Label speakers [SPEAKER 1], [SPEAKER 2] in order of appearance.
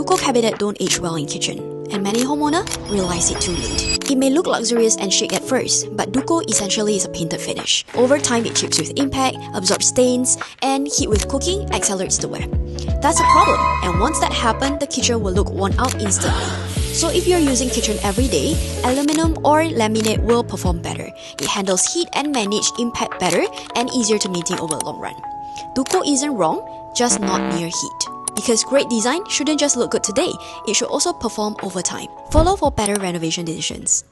[SPEAKER 1] duco cabinet don't age well in kitchen, and many homeowners realize it too late. It may look luxurious and chic at first, but duco essentially is a painted finish. Over time, it chips with impact, absorbs stains, and heat with cooking accelerates the wear. That's a problem, and once that happens, the kitchen will look worn out instantly. So if you're using kitchen every day, aluminum or laminate will perform better. It handles heat and manage impact better and easier to maintain over the long run. Duco isn't wrong, just not near heat. Because great design shouldn't just look good today, it should also perform over time. Follow for better renovation decisions.